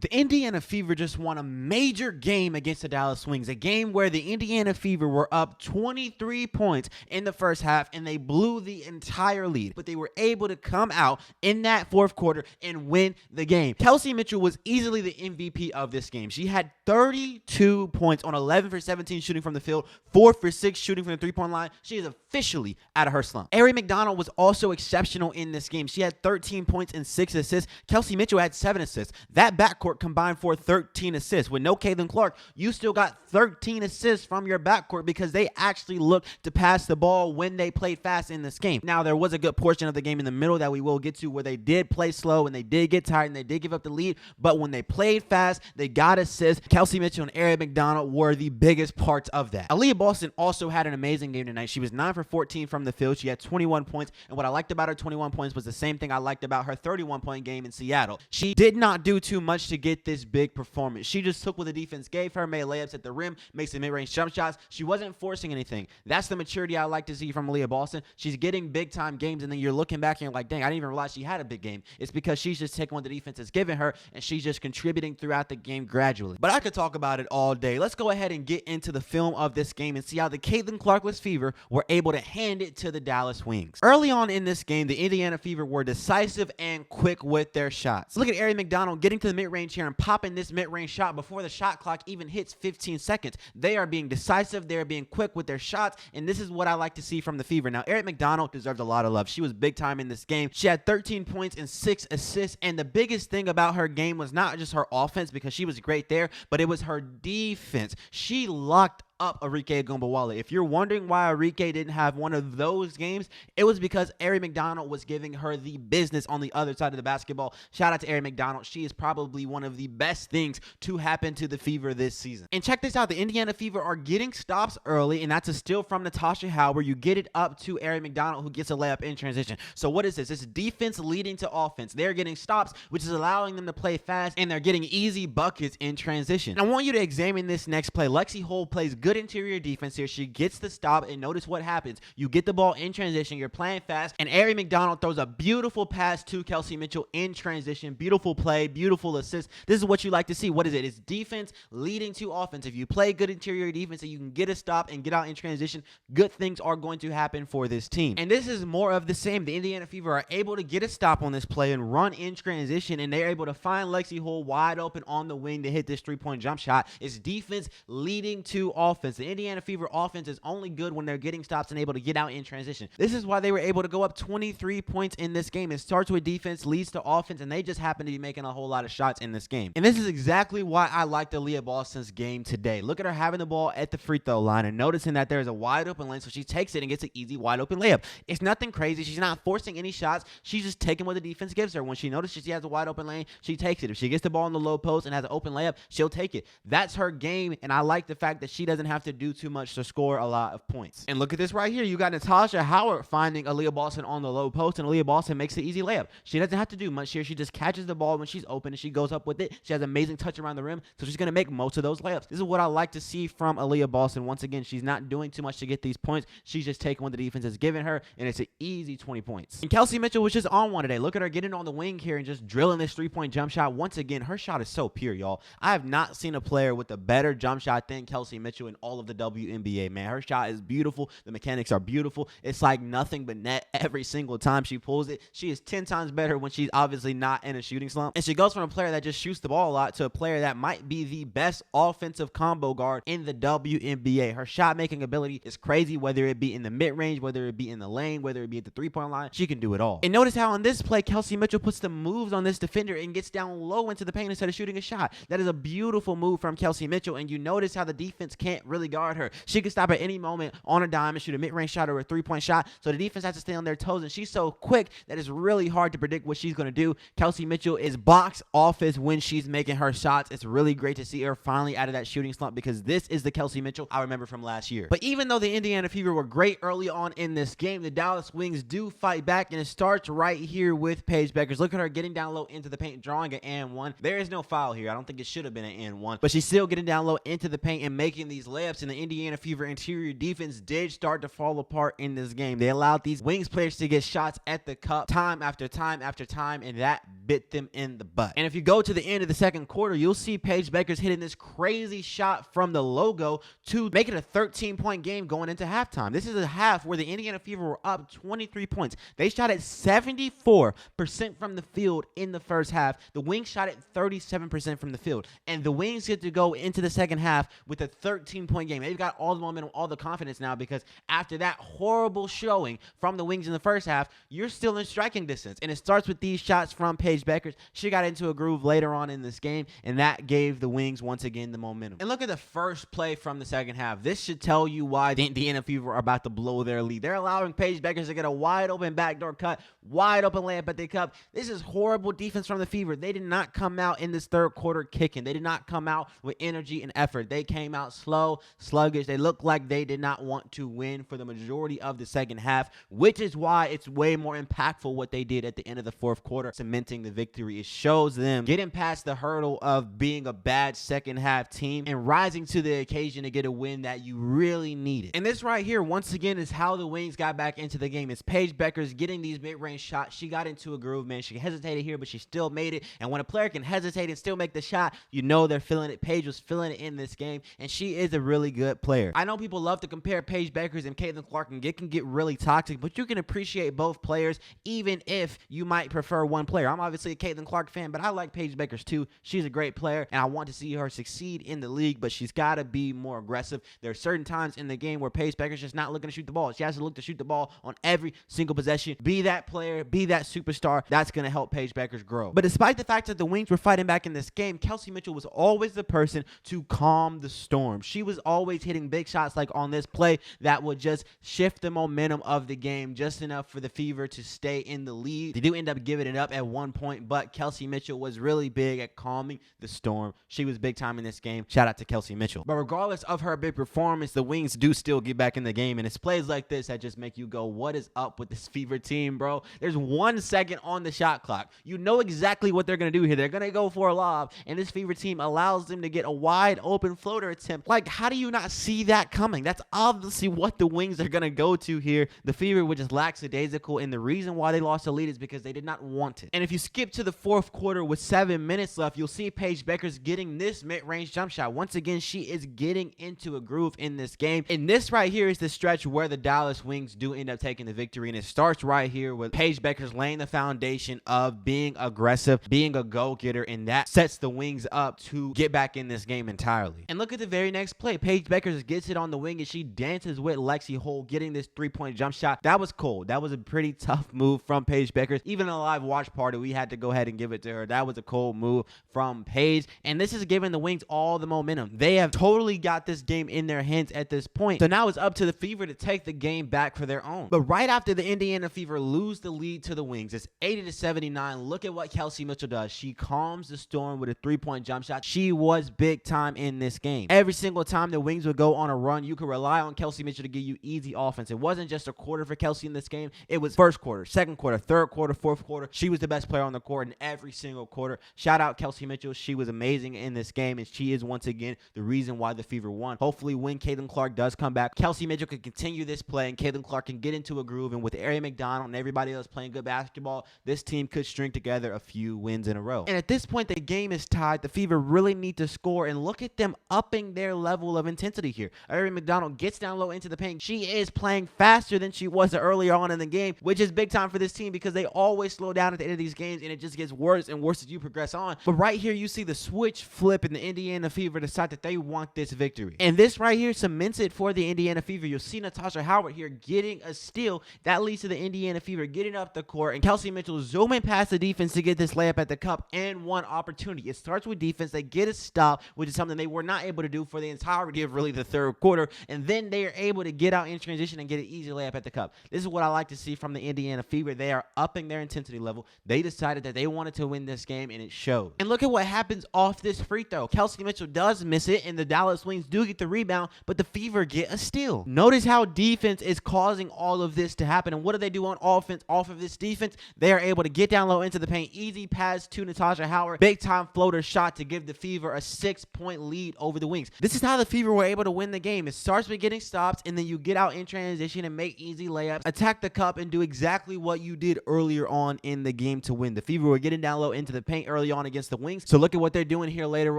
The Indiana Fever just won a major game against the Dallas Wings, a game where the Indiana Fever were up 23 points in the first half and they blew the entire lead, but they were able to come out in that fourth quarter and win the game. Kelsey Mitchell was easily the MVP of this game. She had 32 points on 11 for 17 shooting from the field, 4 for 6 shooting from the three-point line. She is officially out of her slump. Aari McDonald was also exceptional in this game. She had 13 points and 6 assists. Kelsey Mitchell had 7 assists. That backcourt combined for 13 assists. With no Caitlin Clark, you still got 13 assists from your backcourt because they actually looked to pass the ball when they played fast in this game. Now, there was a good portion of the game in the middle that we will get to where they did play slow and they did get tired and they did give up the lead, but when they played fast, they got assists. Kelsey Mitchell and Aari McDonald were the biggest parts of that. Aaliyah Boston also had an amazing game tonight. She was 9 for 14 from the field. She had 21 points, and what I liked about her 21 points was the same thing I liked about her 31-point game in Seattle. She did not do too much to get this big performance. She just took what the defense gave her, made layups at the rim, makes some mid-range jump shots. She wasn't forcing anything. That's the maturity I like to see from Aaliyah Boston. She's getting big-time games, and then you're looking back and you're like, dang, I didn't even realize she had a big game. It's because she's just taking what the defense has given her, and she's just contributing throughout the game gradually. But I could talk about it all day. Let's go ahead and get into the film of this game and see how the Caitlin Clarkless Fever were able to hand it to the Dallas Wings. Early on in this game, the Indiana Fever were decisive and quick with their shots. Look at Aari McDonald getting to the mid-range here and popping this mid-range shot before the shot clock even hits 15 seconds. They are being decisive. They're being quick with their shots, and this is what I like to see from the Fever. Now, Aari McDonald deserves a lot of love. She was big time in this game. She had 13 points and 6 assists, and the biggest thing about her game was not just her offense because she was great there, but it was her defense. She locked up Aari Ogunbowale. If you're wondering why Aari didn't have one of those games, it was because Aari McDonald was giving her the business on the other side of the basketball. Shout out to Aari McDonald. She is probably one of the best things to happen to the Fever this season. And check this out. The Indiana Fever are getting stops early, and that's a steal from Natasha Howe where you get it up to Aari McDonald who gets a layup in transition. So what is this? It's defense leading to offense. They're getting stops, which is allowing them to play fast, and they're getting easy buckets in transition. And I want you to examine this next play. Lexi Hull plays good interior defense here. She gets the stop, and notice what happens. You get the ball in transition, you're playing fast, and Aari McDonald throws a beautiful pass to Kelsey Mitchell in transition. Beautiful play, beautiful assist. This is what you like to see. What is it? It's defense leading to offense. If you play good interior defense and you can get a stop and get out in transition, good things are going to happen for this team. And this is more of the same. The Indiana Fever are able to get a stop on this play and run in transition, and they're able to find Lexi Hull wide open on the wing to hit this three-point jump shot. It's defense leading to offense. The Indiana Fever offense is only good when they're getting stops and able to get out in transition. This is why they were able to go up 23 points in this game. It starts with defense, leads to offense, and they just happen to be making a whole lot of shots in this game. And this is exactly why I liked Aaliyah Boston's game today. Look at her having the ball at the free throw line and noticing that there's a wide open lane, so she takes it and gets an easy wide open layup. It's nothing crazy. She's not forcing any shots. She's just taking what the defense gives her. When she notices she has a wide open lane, she takes it. If she gets the ball in the low post and has an open layup, she'll take it. That's her game, and I like the fact that she doesn't have to do too much to score a lot of points. And look at this right here. You got Natasha Howard finding Aaliyah Boston on the low post, and Aaliyah Boston makes an easy layup. She doesn't have to do much here. She just catches the ball when she's open, and she goes up with it. She has amazing touch around the rim, so she's going to make most of those layups. This is what I like to see from Aaliyah Boston. Once again, she's not doing too much to get these points. She's just taking what the defense has given her, and it's an easy 20 points. And Kelsey Mitchell was just on one today. Look at her getting on the wing here and just drilling this three-point jump shot. Once again, her shot is so pure, y'all. I have not seen a player with a better jump shot than Kelsey Mitchell in all of the WNBA, man. Her shot is beautiful. The mechanics are beautiful. It's like nothing but net every single time she pulls it. She is 10 times better when she's obviously not in a shooting slump. And she goes from a player that just shoots the ball a lot to a player that might be the best offensive combo guard in the WNBA. Her shot making ability is crazy, whether it be in the mid-range, whether it be in the lane, whether it be at the three-point line. She can do it all. And notice how on this play, Kelsey Mitchell puts the moves on this defender and gets down low into the paint instead of shooting a shot. That is a beautiful move from Kelsey Mitchell, and you notice how the defense can't really guard her. She can stop at any moment on a dime and shoot a mid-range shot or a three-point shot, so the defense has to stay on their toes, and she's so quick that it's really hard to predict what she's going to do. Kelsey Mitchell is box office when she's making her shots. It's really great to see her finally out of that shooting slump because this is the Kelsey Mitchell I remember from last year. But even though the Indiana Fever were great early on in this game, the Dallas Wings do fight back, and it starts right here with Paige Bueckers. Look at her getting down low into the paint, drawing an and one. There is no foul here. I don't think it should have been an and one, but she's still getting down low into the paint and making these layups, and the Indiana Fever interior defense did start to fall apart in this game. They allowed these Wings players to get shots at the cup time after time after time, and that bit them in the butt. And if you go to the end of the second quarter, you'll see Paige Bueckers hitting this crazy shot from the logo to make it a 13-point game going into halftime. This is a half where the Indiana Fever were up 23 points. They shot at 74% from the field in the first half. The Wings shot at 37% from the field. And the Wings get to go into the second half with a 13-point game. They've got all the momentum, all the confidence now, because after that horrible showing from the Wings in the first half, you're still in striking distance. And it starts with these shots from Paige Bueckers. She got into a groove later on in this game, and that gave the Wings once again the momentum. And look at the first play from the second half. This should tell you why the Indiana Fever are about to blow their lead. They're allowing Paige Bueckers to get a wide open backdoor cut, wide open layup at the cup. This is horrible defense from the Fever. They did not come out in this third quarter kicking. They did not come out with energy and effort. They came out slow, sluggish. They looked like they did not want to win for the majority of the second half, which is why it's way more impactful what they did at the end of the fourth quarter, cementing the victory. It shows them getting past the hurdle of being a bad second half team and rising to the occasion to get a win that you really needed. And this right here, once again, is how the Wings got back into the game. It's Paige Bueckers getting these mid-range shots. She got into a groove, man. She hesitated here, but she still made it. And when a player can hesitate and still make the shot, you know they're feeling it. Paige was feeling it in this game, and she is a really good player. I know people love to compare Paige Bueckers and Caitlin Clark, and it can get really toxic, but you can appreciate both players even if you might prefer one player. I'm obviously a Caitlin Clark fan, but I like Paige Bueckers too. She's a great player, and I want to see her succeed in the league, but she's got to be more aggressive. There are certain times in the game where Paige Bueckers just not looking to shoot the ball. She has to look to shoot the ball on every single possession. Be that player, be that superstar. That's going to help Paige Bueckers grow. But despite the fact that the Wings were fighting back in this game, Kelsey Mitchell was always the person to calm the storm. She was always hitting big shots like on this play that would just shift the momentum of the game just enough for the Fever to stay in the lead. They do end up giving it up at one point, but Kelsey Mitchell was really big at calming the storm. She was big time in this game. Shout out to Kelsey Mitchell. But regardless of her big performance, the Wings do still get back in the game, and it's plays like this that just make you go, what is up with this Fever team, bro? There's 1 second on the shot clock. You know exactly what they're going to do here. They're going to go for a lob, and this Fever team allows them to get a wide open floater attempt. Like, how do you not see that coming? That's obviously what the Wings are going to go to here. The Fever were just lackadaisical, and the reason why they lost the lead is because they did not want it. And if you skip to the fourth quarter with 7 minutes left, you'll see Paige Bueckers getting this mid-range jump shot. Once again, she is getting into a groove in this game. And this right here is the stretch where the Dallas Wings do end up taking the victory. And it starts right here with Paige Bueckers laying the foundation of being aggressive, being a go-getter, and that sets the Wings up to get back in this game entirely. And look at the very next play. Paige Bueckers gets it on the wing, and she dances with Lexi Hole, getting this three-point jump shot. That was cold. That was a pretty tough move from Paige Bueckers. Even in a live watch party, we had to go ahead and give it to her. That was a cold move from Paige, and this is giving the Wings all the momentum. They have totally got this game in their hands at this point. So now it's up to the Fever to take the game back for their own. But right after the Indiana Fever lose the lead to the Wings, it's 80-79. Look at what Kelsey Mitchell does. She calms the storm with a three-point jump shot. She was big time in this game. Every single time the Wings would go on a run, you could rely on Kelsey Mitchell to give you easy offense. It wasn't just a quarter for Kelsey in this game. It was first quarter, second quarter, third quarter, fourth quarter. She was the best player on the court in every single quarter. Shout out Kelsey Mitchell. She was amazing in this game, and she is once again the reason why the Fever won. Hopefully when Caitlin Clark does come back, Kelsey Mitchell can continue this play, and Caitlin Clark can get into a groove, and with Aari McDonald and everybody else playing good basketball, this team could string together a few wins in a row. And at this point, the game is tied. The Fever really need to score, and look at them upping their level of intensity here. Aari McDonald gets down low into the paint. She is playing faster than she was earlier on in the game, which is big time for this team because they always slow down at the end of these games, and it just gets worse and worse as you progress on. But right here, you see the switch flip, and the Indiana Fever decide that they want this victory. And this right here cements it for the Indiana Fever. You'll see Natasha Howard here getting a steal. That leads to the Indiana Fever getting up the court, and Kelsey Mitchell zooming past the defense to get this layup at the cup and one opportunity. It starts with defense. They get a stop, which is something they were not able to do for the entirety of really the third quarter, and then they are able to get out in transition and get an easy layup at the cup. This is what I like to see from the Indiana Fever. They are upping their intensity level. They decided that they wanted to win this game, and it showed. And look at what happens off this free throw. Kelsey Mitchell does miss it, and the Dallas Wings do get the rebound, but the Fever get a steal. Notice how defense is causing all of this to happen, and what do they do on offense off of this defense? They are able to get down low into the paint. Easy pass to Natasha Howard. Big time floater shot to give the Fever a 6-point lead over the Wings. This is how how the Fever were able to win the game. It starts with getting stops, and then you get out in transition and make easy layups, attack the cup, and do exactly what you did earlier on in the game to win. The Fever were getting down low into the paint early on against the Wings. So look at what they're doing here later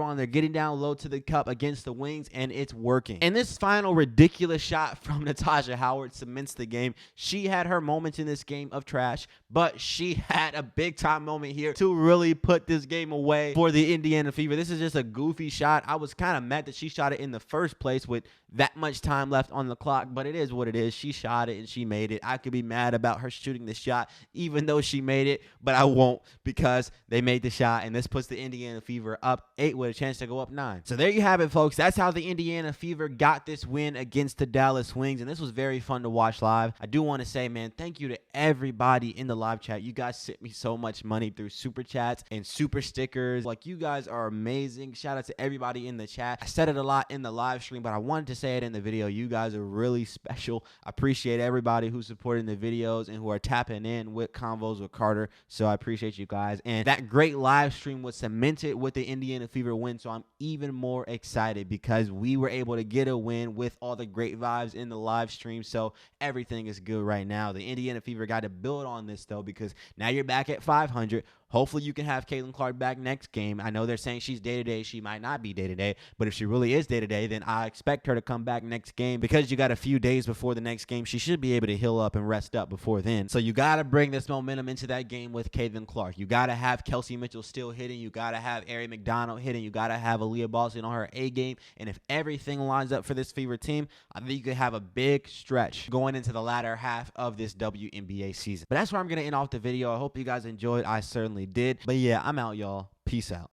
on. They're getting down low to the cup against the Wings, and it's working. And this final ridiculous shot from Natasha Howard cements the game. She had her moments in this game of trash, but she had a big-time moment here to really put this game away for the Indiana Fever. This is just a goofy shot. I was kind of mad that she shot it in the first place with that much time left on the clock, but it is what it is. She shot it and she made it. I could be mad about her shooting the shot even though she made it, but I won't, because they made the shot, and this puts the Indiana Fever up 8 with a chance to go up 9. So there you have it, folks. That's how the Indiana Fever got this win against the Dallas Wings, and this was very fun to watch live. I do want to say, man, thank you to everybody in the live chat. You guys sent me so much money through super chats and super stickers. Like, you guys are amazing. Shout out to everybody in the chat. I said it a lot in the live stream, but I wanted to say it in the video. You guys are really special. I appreciate everybody who's supporting the videos and who are tapping in with Convos with Carter. So I appreciate you guys. And that great live stream was cemented with the Indiana Fever win. So I'm even more excited because we were able to get a win with all the great vibes in the live stream. So everything is good right now. The Indiana Fever got to build on this, though, because now you're back at 500. Hopefully you can have Caitlin Clark back next game. I know they're saying she's day-to-day. She might not be day-to-day, but if she really is day-to-day, then I expect her to come back next game. Because you got a few days before the next game, she should be able to heal up and rest up before then. So you got to bring this momentum into that game with Caitlin Clark. You got to have Kelsey Mitchell still hitting. You got to have Aari McDonald hitting. You got to have Aaliyah Boston on her A game. And if everything lines up for this Fever team, I think you could have a big stretch going into the latter half of this WNBA season. But that's where I'm going to end off the video. I hope you guys enjoyed. I certainly did. But yeah, I'm out, y'all. Peace out.